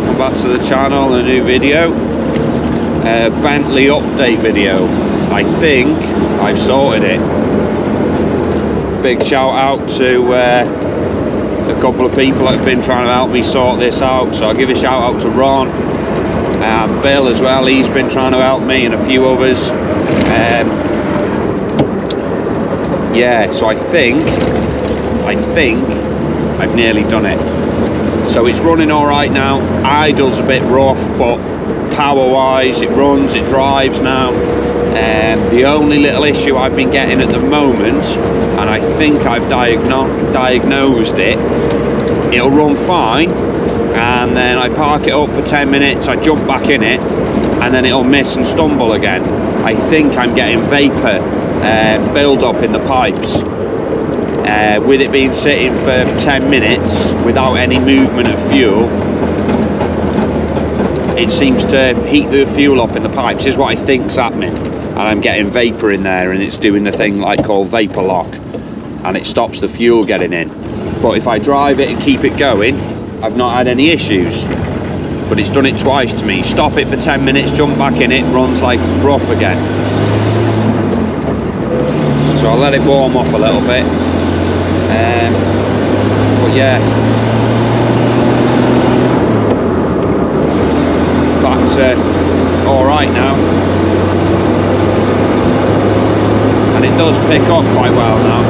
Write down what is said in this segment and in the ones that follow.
welcome back to the channel. A new video, Bentley update video. I think I've sorted it. Big shout out to a couple of people that have been trying to help me sort this out, so I'll give a shout out to Ron and Bill as well. He's been trying to help me, and a few others. Yeah, so I think I've nearly done it. So it's running all right now. Idle's a bit rough, but power wise it runs, it drives now. The only little issue I've been getting at the moment, and I think I've diagnosed it, it'll run fine, and then I park it up for 10 minutes, I jump back in it, and then it'll miss and stumble again. I think I'm getting vapor build up in the pipes. With it being sitting for 10 minutes without any movement of fuel, it seems to heat the fuel up in the pipes, is what I think's happening, and I'm getting vapor in there, and it's doing the thing like called vapor lock, and it stops the fuel getting in. But if I drive it and keep it going, I've not had any issues. But it's done it twice to me. Stop it for 10 minutes, jump back in it, runs like rough again. So I'll let it warm up a little bit. But yeah, that's all right now, and it does pick up quite well now.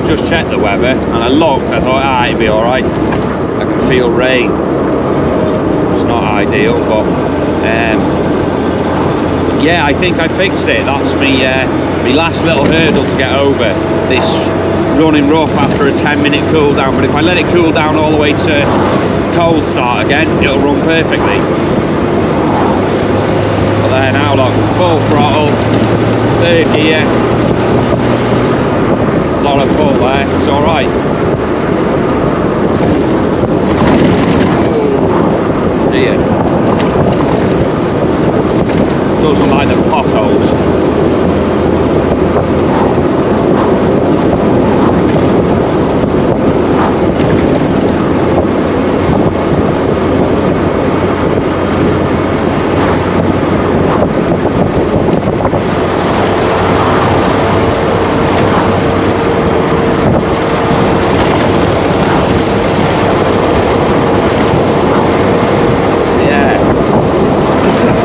Just checked the weather and I looked, I thought it'd be alright. I can feel rain. It's not ideal, but yeah, I think I fixed it. That's me last little hurdle to get over, this running rough after a 10-minute cool down. But if I let it cool down all the way to cold start again, it'll run perfectly. But there now, look, full throttle, third gear. Lot of pull there, it's alright. Oh dear. Doesn't like the potholes.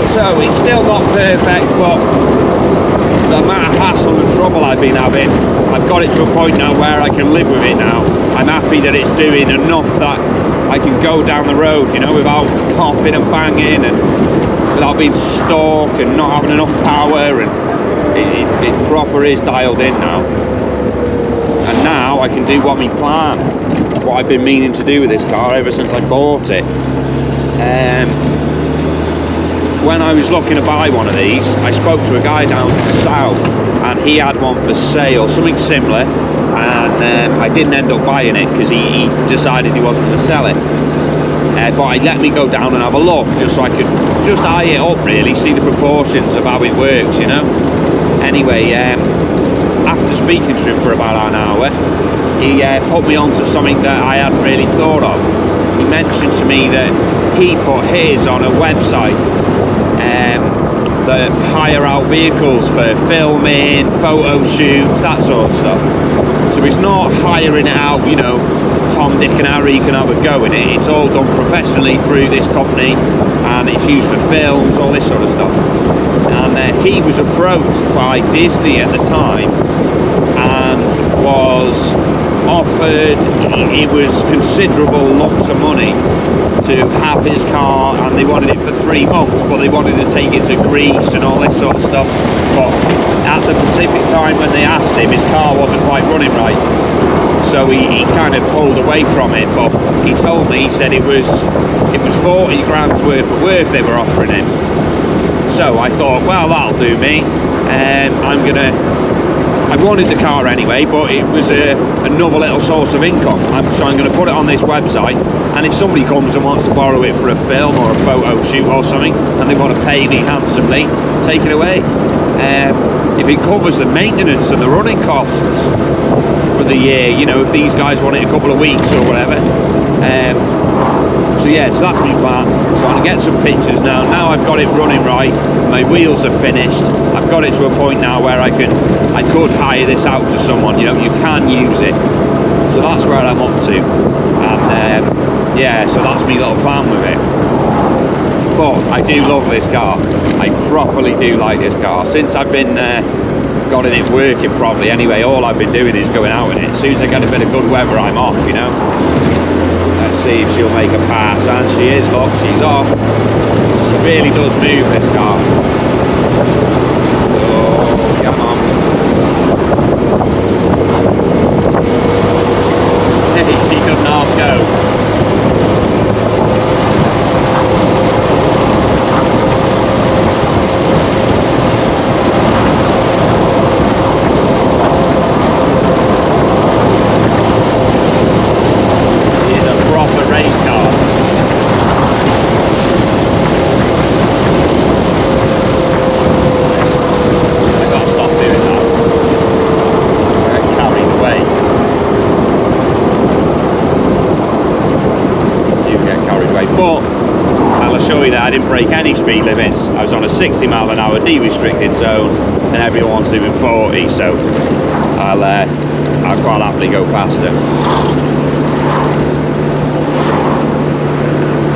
So it's still not perfect, but the amount of hassle and trouble I've been having, I've got it to a point now where I can live with it now. I'm happy that it's doing enough that I can go down the road, you know, without popping and banging, and without being stuck and not having enough power, and it proper is dialed in now. And now I can do what my plan, what I've been meaning to do with this car ever since I bought it. When I was looking to buy one of these, I spoke to a guy down south, and he had one for sale, something similar, and I didn't end up buying it because he decided he wasn't going to sell it. But he let me go down and have a look, just so I could just eye it up, really, see the proportions of how it works, you know. Anyway, after speaking to him for about an hour, he put me onto something that I hadn't really thought of. He mentioned to me that he put his on a website that hire out vehicles for filming, photo shoots, that sort of stuff. So it's not hiring it out, you know, Tom, Dick and Harry can have a go in it. It's all done professionally through this company, and it's used for films, all this sort of stuff. And he was approached by Disney at the time and was offered, it was considerable lumps of money to have his car, and they wanted it for 3 months, but they wanted to take it to Greece and all this sort of stuff. But at the specific time when they asked him, his car wasn't quite running right. So so he kind of pulled away from it. But he told me, he said it was 40 grand's worth of work they were offering him. So I thought, well, that'll do me. I wanted the car anyway, but it was another little source of income. So I'm going to put it on this website, and if somebody comes and wants to borrow it for a film or a photo shoot or something, and they want to pay me handsomely, take it away. If it covers the maintenance and the running costs for the year, you know, if these guys want it a couple of weeks or whatever. So yeah, so that's my plan. So I'm going to get some pictures now. Now I've got it running right, my wheels are finished, I've got it to a point now where I could hire this out to someone, you know, you can use it. So that's where I'm up to. And yeah, so that's my little plan with it. But I do love this car. I properly do like this car. Since I've been gotten it working properly anyway, all I've been doing is going out in it. As soon as I get a bit of good weather, I'm off, you know. Let's see if she'll make a pass, and she is, look, she's off. She really does move, this car. Oh, come on. Hey, she doesn't half go. I didn't break any speed limits. I was on a 60 mile an hour de-restricted zone, and everyone's doing 40, so I'll quite happily go past it.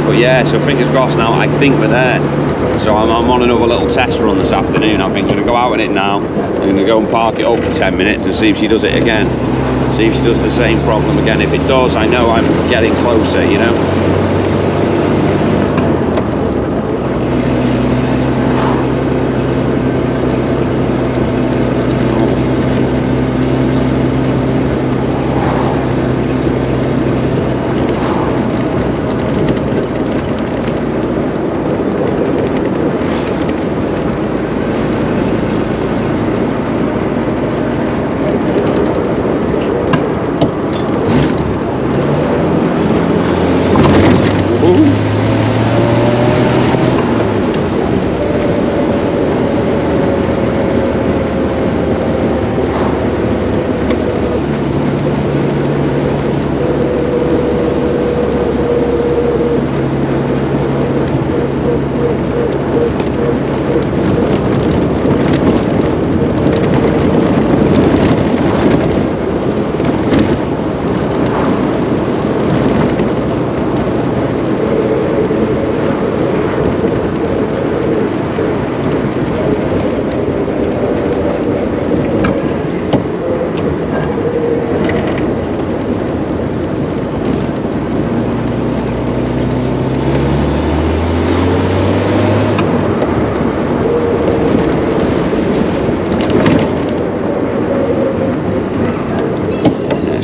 But yeah, so fingers crossed now, I think we're there. So I'm on another little test run this afternoon. I've been going to go out in it now. I'm going to go and park it up for 10 minutes and see if she does it again. See if she does the same problem again. If it does, I know I'm getting closer, you know.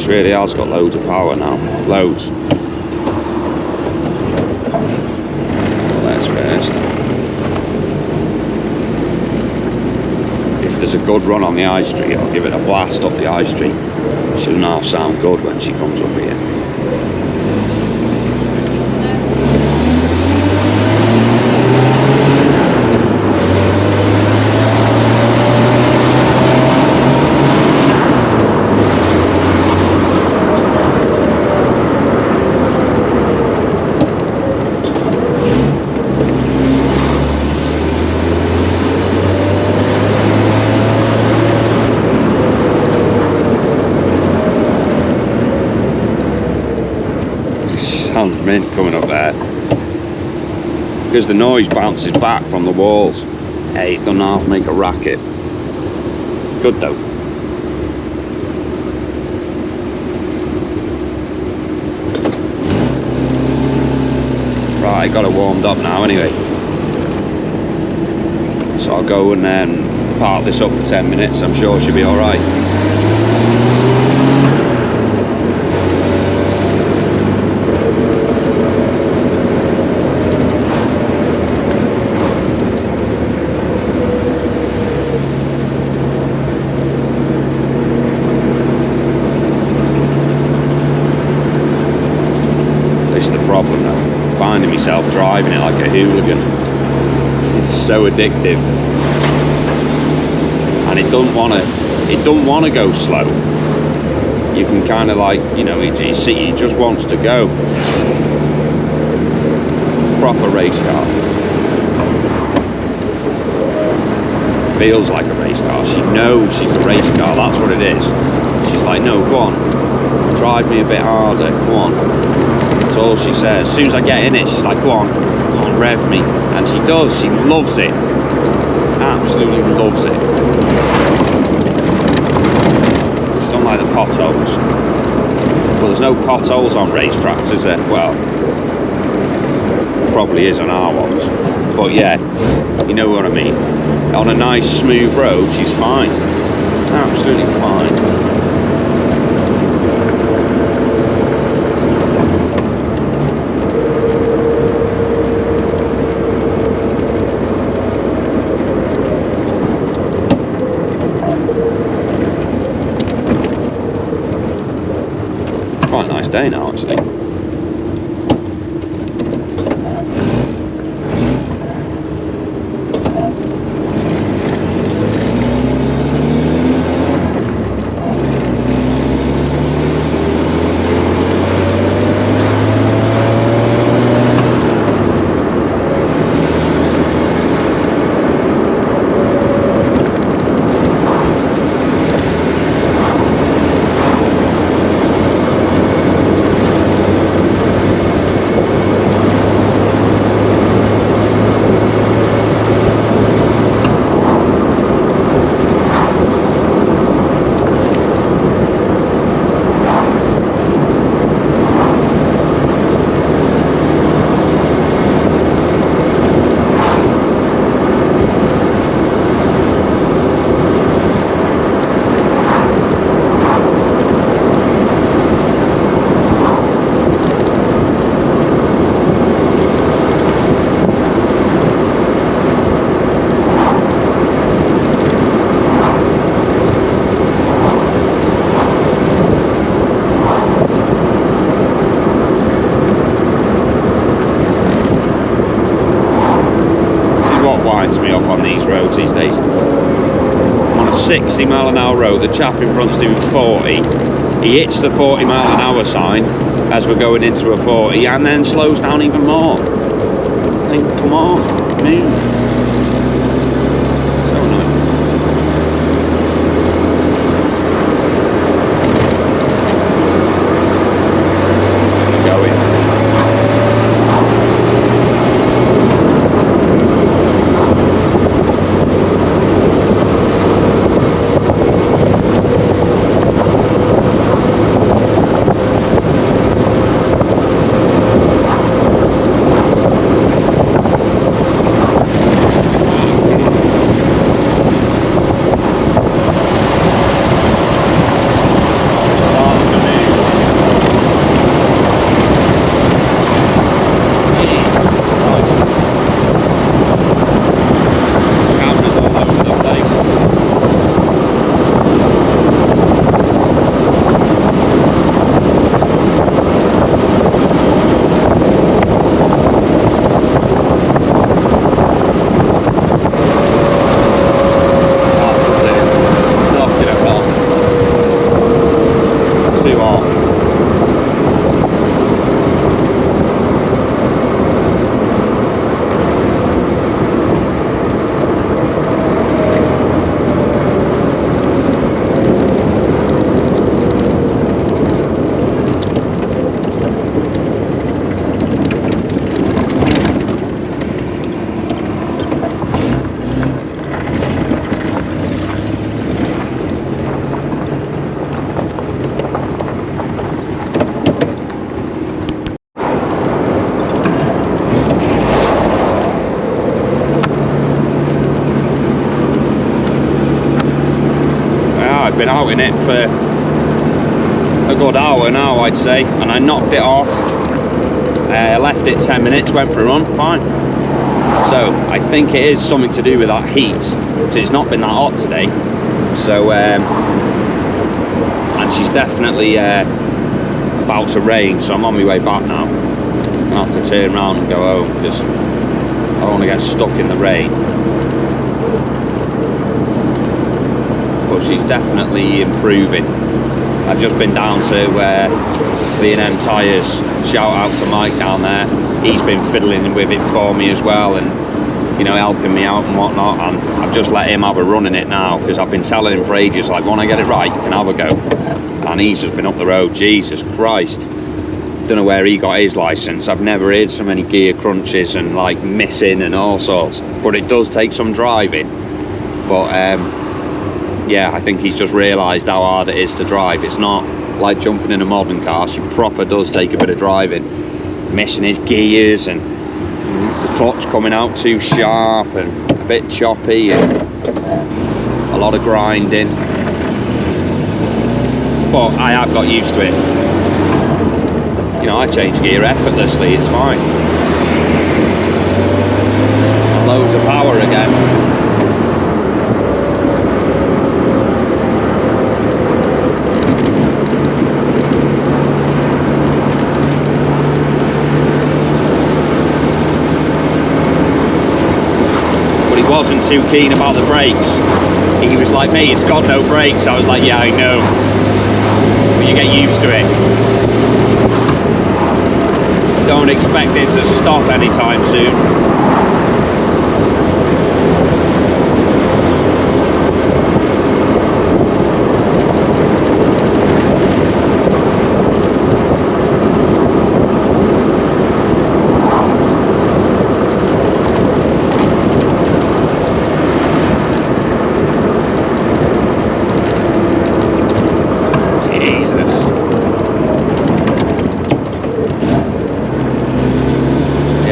Really has got loads of power now, loads. Let's first. If there's a good run on the high street, I'll give it a blast up the high street. She'll now sound good when she comes up here. Sounds mint coming up there because the noise bounces back from the walls. Hey, it doesn't half make a racket. Good though. Right, got it warmed up now anyway. So I'll go and park this up for 10 minutes. I'm sure she'll be alright. finding myself driving it like a hooligan. It's so addictive, and it don't want to go slow. You can kind of like, you know, it just wants to go. Proper race car. Feels like a race car. She knows she's a race car. That's what it is. She's like, no, go on, drive me a bit harder. Go on. That's all she says. As soon as I get in it, she's like, go on, rev me. And she does. She loves it. Absolutely loves it. Just don't like the potholes. Well, there's no potholes on racetracks, is there? Well, probably is on our ones. But yeah, you know what I mean. On a nice smooth road, she's fine. Absolutely fine. Quite a nice day now, actually. Me up on these roads these days. I'm on a 60 mile an hour road, the chap in front's doing 40, he hits the 40 mile an hour sign as we're going into a 40 and then slows down even more. I think, come on, move. So annoying. Going. Been out in it for a good hour now, I'd say, and I knocked it off, left it 10 minutes, went for a run, fine. So I think it is something to do with that heat, because it's not been that hot today. So and she's definitely about to rain, so I'm on my way back now. gonna have to turn around and go home because I don't want to get stuck in the rain. But she's definitely improving. I've just been down to Iain Tyres. Shout out to Mike down there. He's been fiddling with it for me as well, and you know, helping me out and whatnot. And I've just let him have a run in it now because I've been telling him for ages, like, when I get it right, you can have a go. And he's just been up the road. Jesus Christ! Don't know where he got his license. I've never heard so many gear crunches and like missing and all sorts. But it does take some driving. But yeah, I think he's just realised how hard it is to drive. It's not like jumping in a modern car. She proper does take a bit of driving. Missing his gears and the clutch coming out too sharp and a bit choppy and a lot of grinding. But I have got used to it. You know, I change gear effortlessly, it's fine. And loads of power again. But he wasn't too keen about the brakes. He was like, mate, it's got no brakes. I was like, yeah, I know. But you get used to it. Don't expect it to stop anytime soon.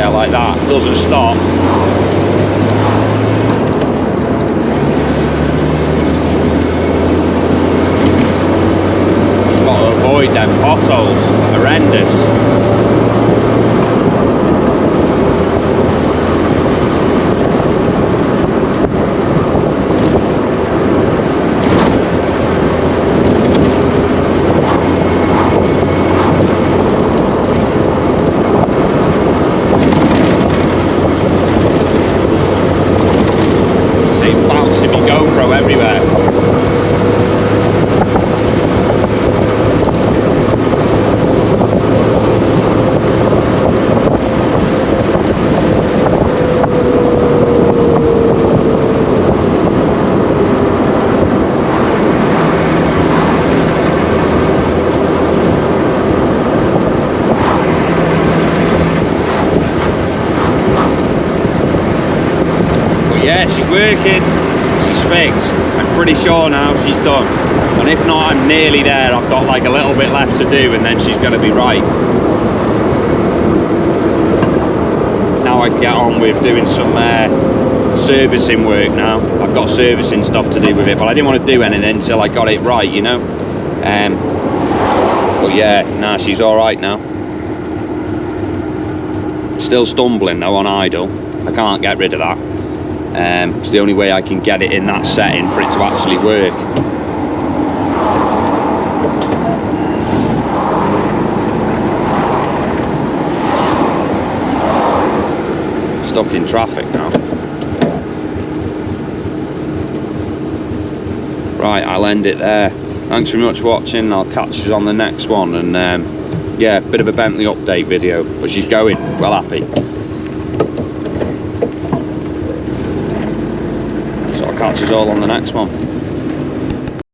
Like that, doesn't stop. Just got to avoid them potholes, horrendous. Yeah, she's working, she's fixed. I'm pretty sure now she's done. And if not, I'm nearly there. I've got like a little bit left to do and then she's going to be right. Now I can get on with doing some servicing work now. I've got servicing stuff to do with it, but I didn't want to do anything until I got it right, you know. But yeah, nah, she's alright now. Still stumbling though on idle. I can't get rid of that. It's the only way I can get it in that setting for it to actually work. Stuck in traffic now. Right, I'll end it there. Thanks very much for watching. I'll catch you on the next one. And yeah, bit of a Bentley update video, but she's going, well happy. Catch us all on the next one.